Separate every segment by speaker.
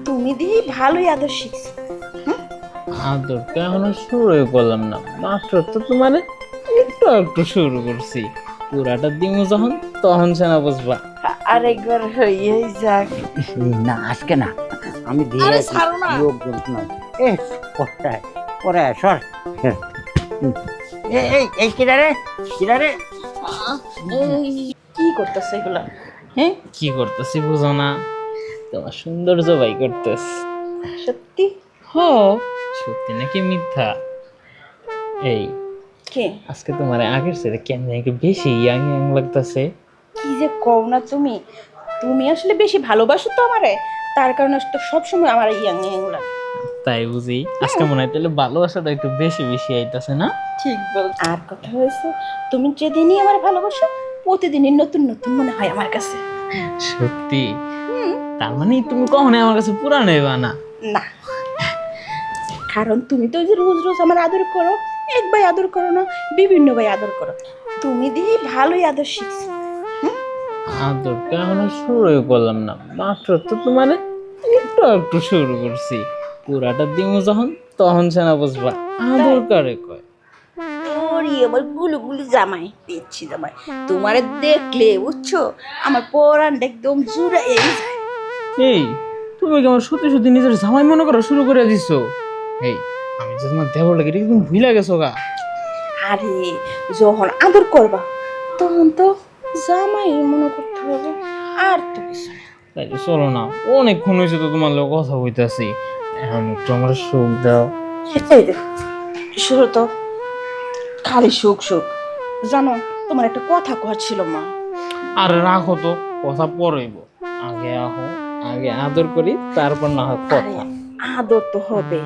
Speaker 1: তুমি দিয়ে ভালোই আদর শিখছো।
Speaker 2: আদর তো এখনো শুরুই করলাম না, মাত্র তো তোমার একটু একটু শুরু করছি। পুরাটা দিমু যখন তখন সে না বুঝবা।
Speaker 1: আরেকবার হয়ে যাক।
Speaker 3: না আজকে না, আমি দিয়ে
Speaker 1: আরে ছাড়ো না।
Speaker 3: লোকজন নয়। এ পরে পরে সর। এই কিরারে কিরারে।
Speaker 1: কি করতেছে এগুলা? হ্যাঁ
Speaker 2: কি করতেছি বুঝো না? তোমার সৌন্দর্য বাই করতেছ।
Speaker 1: সত্যি?
Speaker 2: হ, সত্যি নাকি মিথ্যা? এই
Speaker 1: কে?
Speaker 2: আজকে তোমার আগের ছেলে কেন জানি একটু বেশি ইয়াং ইয়াং লাগতেছে।
Speaker 1: কি যে কও না তুমি। তুমি আসলে বেশি ভালোবাসো তো আমারে, তার কারণে তো সবসময় আমার ইয়াং ইয়াং লাগে।
Speaker 2: তাই বুঝি আজকে মনে হয় তাহলে ভালোবাসাটা একটু বেশি বেশি আইতাছে না?
Speaker 1: ঠিক বল। আর কথা হয়েছে, তুমি যেদিনই আমার ভালোবাসো প্রতিদিনই নতুন নতুন মনে হয় আমার কাছে।
Speaker 2: সত্যি? তার মানে তুমি কখনোই আমার কাছে পুরানো হইবা না?
Speaker 1: না, কারণ তুমি তো ওই যে রোজ রোজ আমার আদর করো, এক ভাই আদর করো না, বিভিন্ন ভাই আদর করো। তুমি দিয়ে ভালোই আদর শিখছো।
Speaker 2: আদরটা এখনো শুরুই করলাম না, মাত্র তো তোমার একটু একটু শুরু করছি। পুরাটা দিমু যখন তখন সে না বুঝবা আদর কারে কয়।
Speaker 1: ওরে আমার গুলু গুলু জামাই, পেয়েছি জামাই, তোমারে দেখলে বুঝছো আমার পরানটা একদম জুড়াই যায়।
Speaker 2: এই তুমি কি আমার সত্যি সত্যি নিজের জামাই মনে করা শুরু করে দিছো? এই আমি যে তোমার দেবর লাগে এটা কি তুমি ভুলে গেছো গা?
Speaker 1: আরে যখন আদর করবা তখন তো জামাই মনে করতে হবে, আর তো কিছু না।
Speaker 2: তাই তো চলো না, অনেকক্ষণ হয়েছে তো তোমার লোক কথা বলতেছি, এখন একটু আমার সুখ দাও।
Speaker 1: এই দেখো, শুরু তো খালি সুখ সুখ। জানো, তোমার একটা কথা কওয়ার ছিল মা।
Speaker 2: আরে রাখো তো, কথা পরেইব, আগে আহো, আগে আদর করি তারপর না হয়
Speaker 1: আরে
Speaker 2: কথা।
Speaker 1: আদর তো হবে,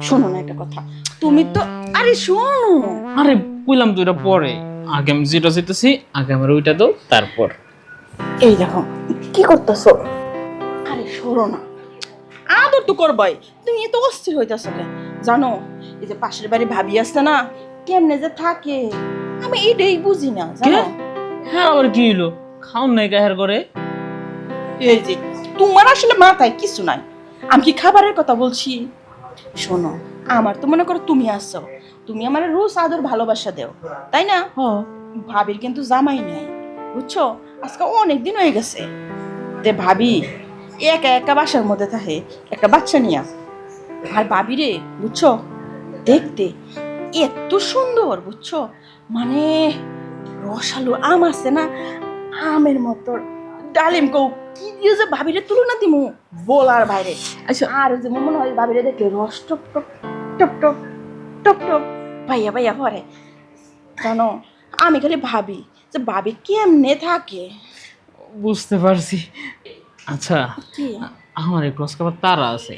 Speaker 1: শোনো না একটা কথা। তুমি তো, আরে শোনো।
Speaker 2: আরে কইলাম তো এটা পরে, আগে আমি যেটা চাইতেছি আগে আমার ওইটা দাও তারপর।
Speaker 1: এই দেখো কি করতেছো। আরে শোনো না, আদর তো করবাই, তুমি এত অস্থির হইতেছো কেন? জানো, এই যে পাশের বাড়ি ভাবি আছে না, কেমনে যে থাকে আমি এটাই বুঝি না জানো।
Speaker 2: হ্যাঁ আবার কি হইলো? খাওন নাই কাহের করে?
Speaker 1: এই যে তোমার আসলে মাথায় কিছু নাই, আমি কি খাবারের কথা বলছি? শোনো, আমার তো মনে করো তুমি আসছো, তুমি আমার রোজ আদর ভালোবাসা দেও, তাই না? ভাবির কিন্তু জামাই নাই, বুঝছো? আজকে অনেক দিন হয়ে গেছে যে ভাবি একা একা বাসার মধ্যে থাকে একটা বাচ্চা নিয়া। আর ভাবি রে, বুঝছো, দেখতে এত সুন্দর, বুঝছো, মানে রসালো আম আছে না, আমের মতো ডালিম কৌ কি দিয়ে যে ভাবিরে তুলনা দিমু বলার বাইরে।
Speaker 2: আচ্ছা
Speaker 1: আর যে মনে হয় ভাবিরে দেখলে রস top top top top top top ভাইয়া ভাইয়া পরে। জানো, আমি খালি ভাবি যে ভাবি কেমনে থাকে।
Speaker 2: বুঝতে পারছি। আচ্ছা
Speaker 1: কি?
Speaker 2: আমার একটু আজকে তারা আছে,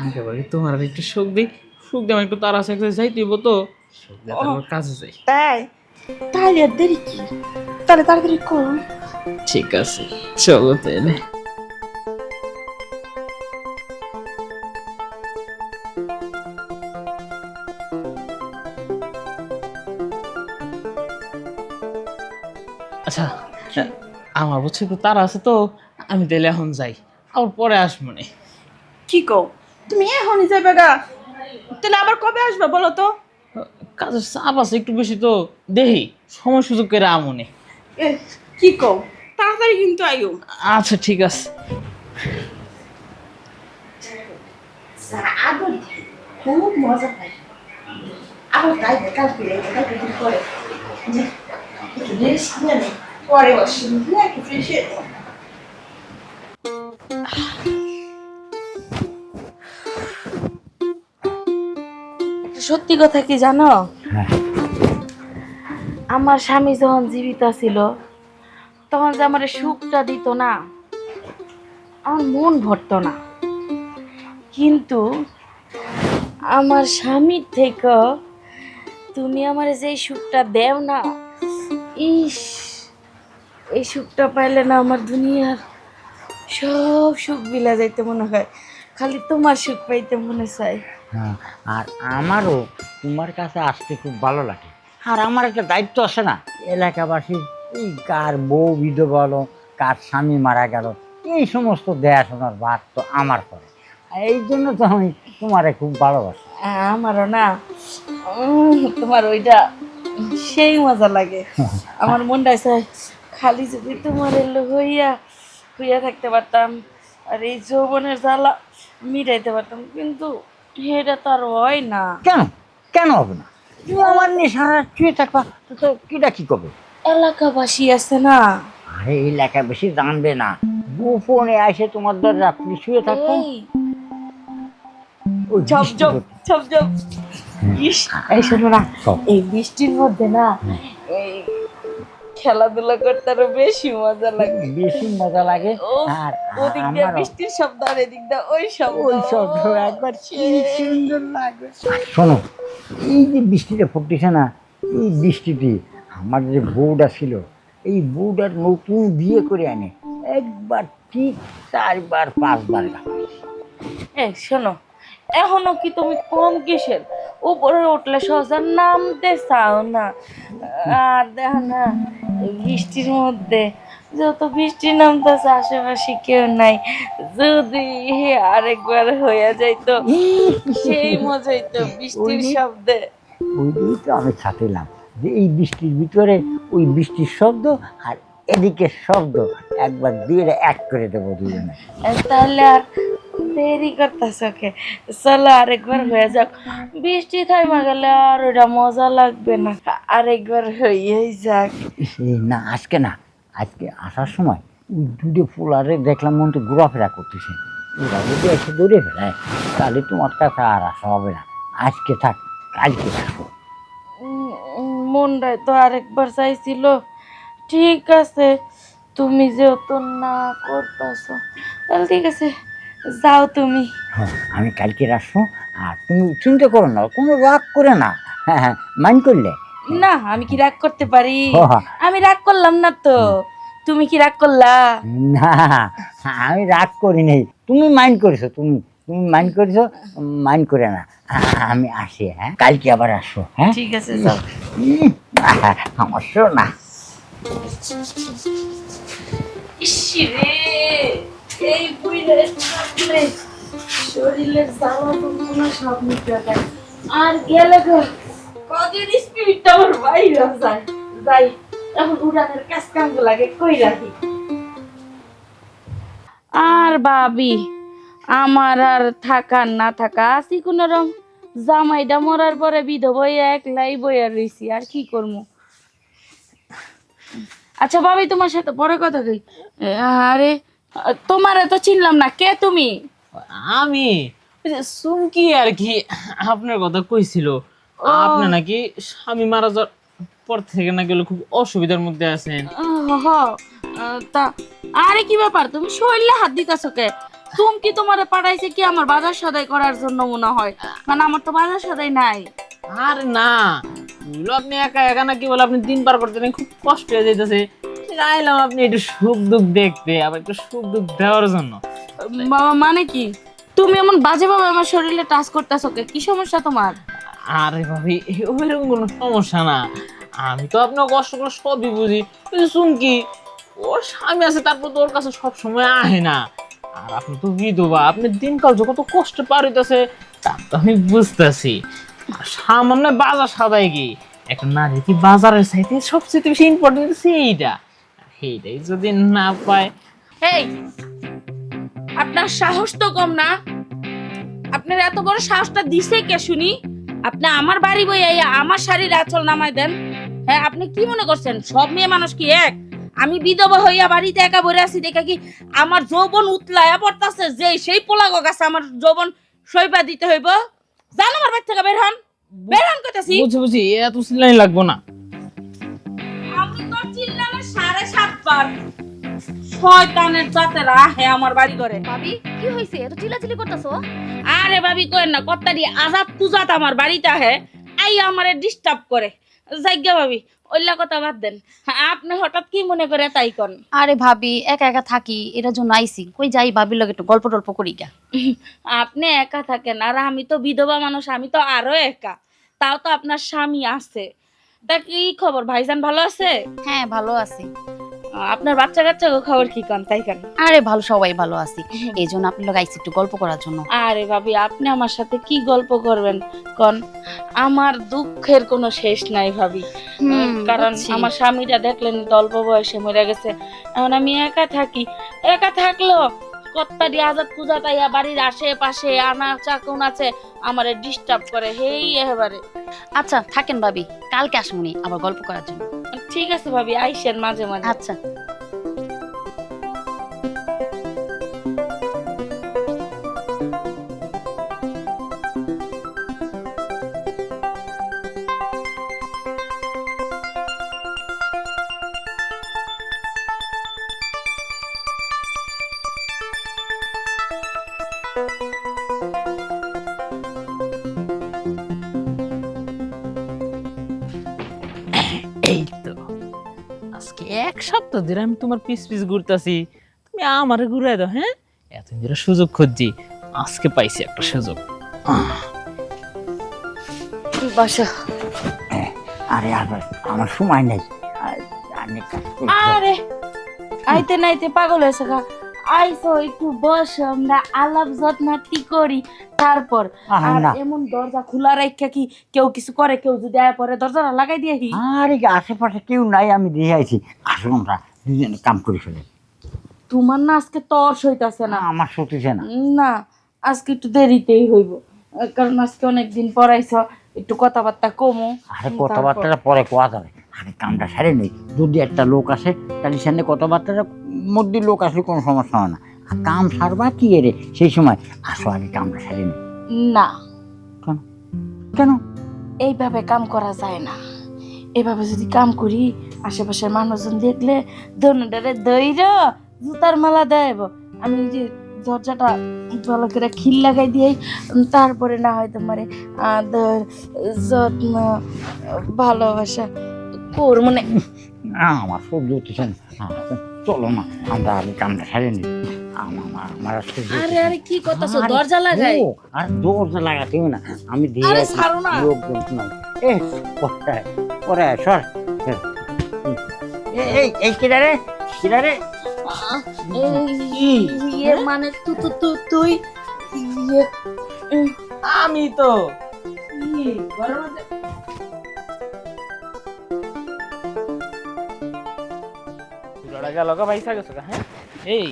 Speaker 2: আগে বাড়ি তোমার আর একটু সুখ দিই, সুখ দিয়ে আমার একটু তারা আছে, একটা যাই দিব তো সুখ দিয়ে তারপর কাজে যাই।
Speaker 1: তাই? তাহলে আর দেরি কি, তাহলে তাড়াতাড়ি করো।
Speaker 2: ঠিক আছে চলো তাহলে। আচ্ছা আমার বুঝছি একটু তারা আছে তো, আমি তাহলে এখন যাই, আবার পরে আসবো নে।
Speaker 1: কি কও, তুমি এখনই যাবে গা? তাহলে আবার কবে আসবে বলো তো?
Speaker 2: কাজের চাপ আছে একটু বেশি তো, দেখি সময় সুযোগ করে আমনে।
Speaker 1: এ, কি কও, তাড়াতাড়ি কিন্তু আইও।
Speaker 2: আচ্ছা ঠিক আছে।
Speaker 1: আদর খুব মজা পাই। আবার তাই কালকে কালকে দিন পরে একটু রেস্ট নিয়ে নে, পরে বসে একটু ফ্রেশ হয়ে যাও। একটা সত্যি কথা কি জানো, আমার স্বামী যখন জীবিত ছিল তখন যে আমার সুখটা দিত না, আমার মন ভরতো না। কিন্তু আমার স্বামীর থেকে তুমি আমার যে সুখটা দেও না, ইস, এই সুখটা পাইলে না আমার দুনিয়ার সব সুখ বিলা যাইতে মনে হয়, খালি তোমার সুখ পাইতে মনে চায়।
Speaker 3: হ্যাঁ, আর আমারও তোমার কাছে আসতে খুব ভালো লাগে। আর আমার একটা দায়িত্ব আছে না, এলাকাবাসীর এই কার বউ বিধবা হলো, কার স্বামী মারা গেল, এই সমস্ত দেখাশোনার ভার তো আমার পরে। এই জন্য তো আমি তোমারে খুব ভালোবাসি।
Speaker 1: আমারও না তোমার ওইটা সেই মজা লাগে। আমার মনটা চায় খালি যদি তোমার এলো হইয়া হইয়া থাকতে পারতাম, আর এই যৌবনের জ্বালা মিটাইতে পারতাম, কিন্তু এটা তো আর হয় না।
Speaker 3: কেন কেন হবে না? তুমি আমার নিয়ে সারা রাত শুয়ে থাকবা তো কিটা কি করবে?
Speaker 1: এলাকাবাসী আছে না,
Speaker 3: আরে এই এলাকায় বেশি জানবে না, গোপনে আসে তোমার দর রাত্রি শুয়ে থাকবো।
Speaker 1: এই
Speaker 3: ওই
Speaker 1: ঝপ
Speaker 3: বৃষ্টি
Speaker 1: ঝপ
Speaker 3: হচ্ছে।
Speaker 1: ঝপ ঝপ এই শোনো না,
Speaker 3: সব।
Speaker 1: এই বৃষ্টির মধ্যে না এই খেলাধুলা করতে আরো বেশি মজা লাগে।
Speaker 3: বেশি মজা লাগে।
Speaker 1: ও
Speaker 3: আর
Speaker 1: ওদিক দিয়ে
Speaker 3: আমারও
Speaker 1: বৃষ্টির শব্দ আর এদিক দিয়ে ওই শব্দ,
Speaker 3: ওই শব্দ একবার কি সুন্দর লাগে। শোনো, এই যে বৃষ্টিটা পড়তেছে না, এই বৃষ্টিতে আমার যে বউটা ছিল, এই বউটার নতুন বিয়ে করে আনে একবার ঠিক 4বার 5বার গাইছে।
Speaker 1: এই শোনো, এখনো কি তুমি কম কিসের উপরে উঠলে সহজে নামতে চাও না? আর দেখো না এই বৃষ্টির মধ্যে যত বৃষ্টি নামতেছে আশেপাশে কেউ নাই, যদি আরেকবার হয়ে যাইতো সেই মজা হইতো বৃষ্টির শব্দে।
Speaker 3: ওই দিনই তো আমি ছাতিলাম যে এই বৃষ্টির ভিতরে ওই বৃষ্টির শব্দ আর এদিকে শব্দ একবার দিয়ে এক করে দেবো দুজনে।
Speaker 1: তাহলে আর দেরি করতেছ কে? চলো আরেকবার হয়ে যাক, বৃষ্টি থাইমা গেলে আর ওটা মজা লাগবে না, আরেকবার হয়েই যাক।
Speaker 3: এই না, আজকে না, আজকে আসার সময় ওই দুটো পোলারে দেখলাম মন তো ঘোরাফেরা করতেছে, ওরা যদি এসে দৌড়ে ফেলায় তাহলে তোমার কাছে আর আসা হবে না। আজকে থাক, কালকে আসবো।
Speaker 1: মনটায় তো আরেকবার চাইছিল। ঠিক আছে, তুমি যেহেতু না করতেছ তাহলে ঠিক আছে, যাও তুমি।
Speaker 3: হ্যাঁ, আমি কালকে আসবো। আর তুমি চিন্তা করো না, কোনো রাগ করে না। হ্যাঁ হ্যাঁ, মাইন্ড করলে
Speaker 1: না, আমি কি রাগ করতে পারি?
Speaker 3: হ্যাঁ।
Speaker 1: আমি রাগ করলাম না তো, তুমি কি রাগ করলা?
Speaker 3: না, আমি রাগ করি নাই, তুমি মাইন্ড করেছো, তুমি তুমি মাইন্ড করেছো, মাইন্ড করে না। আমি আসি, হ্যাঁ কালকে আবার আসবো। হ্যাঁ
Speaker 1: ঠিক আছে, যাও।
Speaker 3: আমার শোনা।
Speaker 1: ইসরে, এই বুইড়া থাকলে শরীরের জ্বালা যন্ত্রণা সব মিটে যায়। আর গেলে গো কদিন স্পিরিটটা আমার বাইরে যায়। যাই এখন উড়ানের কাজ কাম লাগে কই রাখি। আর ভাবি আমার আর থাকার না থাকা আছি কোনরকম, জামাইটা মরার পরে বিধবা একলাই বইয়া রইছি, আর কি করবো। আচ্ছা ভাবি, তোমার সাথে পরে কথা কই। আরে তোমার তো চিনলাম না, কে তুমি?
Speaker 2: আমি ওই যে সুমকি আর কি, আপনার কথা কইছিল। আপনি নাকি স্বামী মারা যাওয়ার পর থেকে নাকি হলো খুব অসুবিধার মধ্যে আছেন।
Speaker 1: তা আরে কি ব্যাপার, তুমি শরীরে হাত দিতেছো কে? চুমকি তোমারে পাঠাইছে কি আমার বাজার সদাই করার জন্য মনে হয়, মানে আমার তো বাজার সদাই নাই।
Speaker 2: আর না, বললো আপনি একা একা নাকি বলে আপনি দিন পার করতে নাকি খুব কষ্ট হয়ে যাইতেছে, চাইলাম আপনি একটু সুখ দুঃখ দেখতে, আবার একটু সুখ দুঃখ দেওয়ার জন্য।
Speaker 1: মানে কি তুমি এমন বাজে ভাবে আমার শরীরে টাচ করতেছো কে? কি সমস্যা তোমার?
Speaker 2: আরে ভাবি, ওইরকম কোনো সমস্যা না, আমি তো আপনার কষ্টগুলো সবই বুঝি। ওই যে সুমকি, ওর স্বামী আছে, তারপর তো ওর কাছে সব সময় আহে না। আর আপনি তো বিধবা, আপনি দিনকাল যে কত কষ্ট পার হইতেছে তা তো আমি বুঝতেছি। আর সামান্য বাজার সাদাই কি একটা নারী কি বাজারের চাইতে সবচেয়ে বেশি ইম্পর্টেন্ট সেইটা, সেইটাই যদি না পায়।
Speaker 1: এই আপনার সাহস তো কম না, আপনার এত বড় সাহসটা দিছে কে শুনি? আপনি আমার বাড়ি বইয়া আমার শাড়ির আঁচল নামাই দেন? হ্যাঁ, আপনি কি মনে করছেন সব মেয়ে মানুষ কি এক? আমি বিধবা হইয়া বাড়িতে একা বসে আছি দেখা কি আমার যৌবন উতলায়া পড়তাছে, যে সেই পোলাগো গাছে আমার যৌবন সইবা দিতে হইব? জান আমার বাড়ি থেকে বের হন, বের হন কইতাছি।
Speaker 2: বুঝি বুঝি, এত সিলাই লাগবো না।
Speaker 1: আমি তো চিল্লালে 7.5 বার। শয়তানের জাতেরা হে আমার বাড়ি করে।
Speaker 4: ভাবি কি হইছে এত চিল্লাচিল্লি করতেছো?
Speaker 1: আরে ভাবি কইেন না, কত্তারি আজাদ তুজাত আমার বাড়িতে আহে, আই আমারে ডিস্টার্ব করে। জায়গা ভাবি ওইলা কথা বাদ দেন, আপনি হঠাৎ কি মনে করে তাই কোন?
Speaker 4: আরে ভাবি একা একা থাকি, এটার জন্য আইছি, কই যাই ভাবির লগে একটু গল্প টল্প করি গা।
Speaker 1: আপনি একা থাকেন, আর আমি তো বিধবা মানুষ, আমি তো আরো একা। তাও তো আপনার স্বামী আছে। তা কি খবর, ভাইজান ভালো আছে?
Speaker 4: হ্যাঁ ভালো আছি।
Speaker 5: আপনার বাচ্চা কাচ্চা খবর কি কন তাই কেন?
Speaker 4: আরে ভালো, সবাই ভালো আছি। এই জন্য আপনার লোক আইসি একটু গল্প করার জন্য।
Speaker 5: আরে ভাবি আপনি আমার সাথে কি গল্প করবেন কন? আমার দুঃখের কোনো শেষ নাই ভাবি। কারণ
Speaker 4: বুঝছি।
Speaker 5: আমার স্বামীটা দেখলেন তো অল্প বয়সে মরে গেছে। এখন আমি একা থাকি। একা থাকলেও কত্তাডি আজাদ কুজাতাইয়া বাড়ির আশেপাশে আনা চাকুন আছে আমারে ডিস্টার্ব করে হেই এবারে।
Speaker 4: আচ্ছা থাকেন ভাবি, কালকে আসমুনি আবার গল্প করার জন্য।
Speaker 5: ঠিক আছে ভাবি, আইসেন মাঝে মাঝে।
Speaker 4: আচ্ছা।
Speaker 2: এই তো আজকে 1 সপ্তাহ ধরে আমি তোমার পিস পিস ঘুরতাছি, তুমি আমারে ঘুরাই দাও। হ্যাঁ, এতদিন ধরে সুযোগ খুঁজছি, আজকে পাইছি একটা সুযোগ।
Speaker 5: বাসা।
Speaker 3: আরে আবার আমার সময় নেই, আমি কাজ করছি।
Speaker 5: আরে আইতে নাইতে পাগল হয়েছে গা। আইসো একটু বস, আমরা আলাপ যত্নাতি করি তারপর।
Speaker 3: আহা,
Speaker 5: আর
Speaker 3: না।
Speaker 5: এমন দরজা খোলা রাখা কি কেউ কিছু করে? কেউ যদি আয় পরে দরজাটা লাগাই দিয়ে কি?
Speaker 3: আরে আশেপাশে কেউ নাই, আমি দিয়ে আইছি। আসো আমরা দুজনে কাম করে ফেলে।
Speaker 5: তোমার না আজকে তর্স হইতাছে না?
Speaker 3: আমার সত্যিছে না।
Speaker 5: না, আজকে একটু দেরিতেই হইব, কারণ আজকে অনেকদিন পরাইছ, একটু কথাবার্তা কমো।
Speaker 3: আরে কথাবার্তাটা পরে কোয়া যাবে, আগে কামটা সারে নেই। যদি একটা লোক আসে তাহলে সামনে কথাবার্তাটা মধ্যে লোক আসলে কোনো সমস্যা হয় না। আর কাম সারবা কি এরে সেই সময় আসো, আগে কামটা সারে নেই।
Speaker 5: না,
Speaker 3: কেন কেন?
Speaker 5: এইভাবে কাম করা যায় না। এভাবে যদি কাম করি আশেপাশের মানুষজন দেখলে দোনোটারে দইর জুতার মালা দেব। আমি যে দরজাটা ভালো করে খিল লাগাই দিয়ে তারপরে না হয় তোমার আদর যত্ন ভালোবাসা কোর মানে।
Speaker 3: আমার সহ্য হতেছে না। চলো না, আমরা আগে কামটা সারে নিই। আমার আর সহ্য
Speaker 5: আরে
Speaker 3: হতেছে না।
Speaker 5: আরে কি করতেছো?
Speaker 3: আরে
Speaker 5: দরজা লাগাই।
Speaker 3: ও, আর দরজা লাগাতেও না, আমি দিয়ে
Speaker 5: আরে
Speaker 3: আছি।
Speaker 5: ছাড়ো না।
Speaker 3: লোকজন নাই। এ পরে সর। এই কিনারে কিনারে
Speaker 5: ইয়ে মানে তুই ইয়ে
Speaker 2: আমি তো হ্যাঁ, এই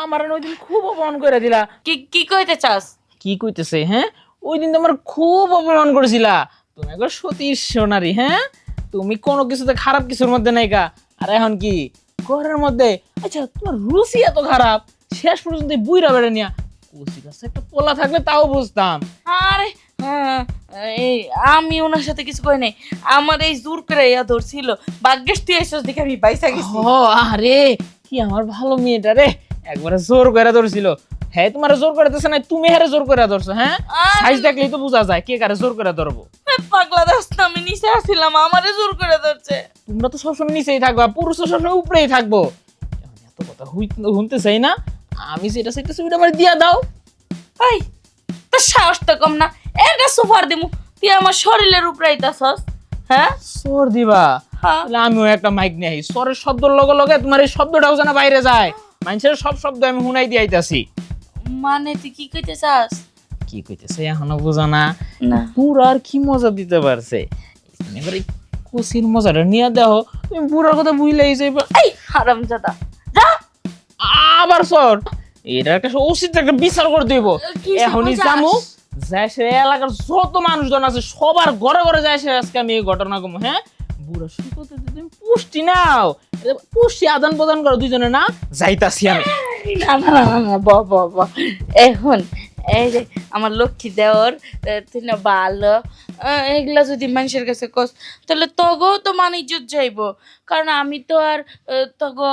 Speaker 2: আমার ওই দিন খুব অপমান করে দিলা।
Speaker 5: কি কি কইতে চাস?
Speaker 2: কি কইতেছে? হ্যাঁ, ওই দিন তোমার খুব অপমান করেছিলা। তুমি একবার সতীর সোনারি। হ্যাঁ, তুমি কোনো কিছুতে খারাপ কিছুর মধ্যে নাই গা। আর এখন কি ঘরের মধ্যে? আচ্ছা, তোমার রুচি এত খারাপ, শেষ পর্যন্ত বুইরা বেড়ে নিয়া কুচি কাছে একটা পোলা থাকলে তাও বুঝতাম।
Speaker 5: আরে হ্যাঁ, এই আমি ওনার সাথে কিছু কই নাই। আমার এই জোর করে ইয়া ধরছিল, ভাগ্যেস তুই এসেছিস দেখে আমি বাইসা গেছি।
Speaker 2: ও আরে, কি আমার ভালো মেয়েটা রে, একবারে জোর করে ধরছিল। হ্যাঁ, তোমার জোর করে দিছে না, তুমি হারে জোর করে ধরছো। হ্যাঁ, সাইজ দেখলেই তো বোঝা যায় কে কারে জোর করে ধরবো।
Speaker 5: পাগলা দাস না, আমি নিচে আসছিলাম, আমারে জোর করে ধরছে।
Speaker 2: তোমরা তো সবসময় নিচেই থাকবা, পুরুষ তো সবসময় উপরেই থাকবো। এখন এত কথা শুনতে চাই না, আমি যেটা চাইতেছি ওইটা আমার দিয়া দাও।
Speaker 5: এই তোর সাহস তো কম না, এটা সুপার দিমু, তুই আমার শরীরের উপরে আইতাছস। হ্যাঁ
Speaker 2: সর দিবা?
Speaker 5: হ্যাঁ।
Speaker 2: তাহলে আমিও একটা মাইক নিয়ে আই, সরের শব্দের লগে লগে তোমার এই শব্দটাও যেন বাইরে যায়। মানুষের সব শব্দ আমি শুনাই দিয়ে আইতাছি।
Speaker 5: মানে তুই কি কইতে চাস?
Speaker 2: কি কইতেছে এখনো বোঝা না?
Speaker 5: না
Speaker 2: পুরো আর কি মজা দিতে পারছে, এবার এই কুচির মজাটা নিয়ে দেখো। তুমি পুরার কথা বুঝলেই যাইবা।
Speaker 5: এই হারামজাদা, যা।
Speaker 2: আবার সর, এটা একটা উচিত একটা বিচার করে দিব। এখনই জামু যাই সে এলাকার যত মানুষজন আছে সবার ঘরে ঘরে যায় সে আজকে আমি এই ঘটনা কমু। হ্যাঁ, বুড়া শুরু করতে তুমি পুষ্টি নাও, পুষ্টি আদান প্রদান করো দুইজনে। না যাইতাছি আমি।
Speaker 5: না না না না, এখন এই যে আমার লক্ষ্মী দেওর, তুই না ভালো, এগুলা যদি মানুষের কাছে কস তাহলে তগো তো ইজ্জত যাইব। কারণ আমি তো আর তগো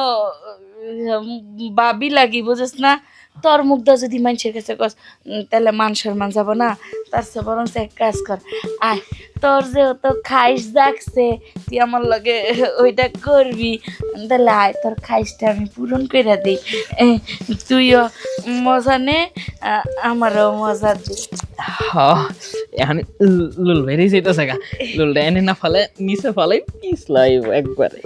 Speaker 5: বাবি লাগি, বুঝিস না? তোর মুখটা যদি মানুষের কাছে কস তাহলে মান সম্মান যাব না। তার চেয়ে বরং এক কাজ কর, আয় তোর যেহেতু খাইস ডাকছে তুই আমার লগে ওইটা করবি, তাহলে আয় তোর খাইসটা আমি পূরণ করে দিই। তুইও মজা নে, আমারও মজা দি।
Speaker 2: এখন লুল বেরিয়ে যেতেছে গা, লুলটা এনে না ফালে নিচে ফালাই পিছলাই একবারে।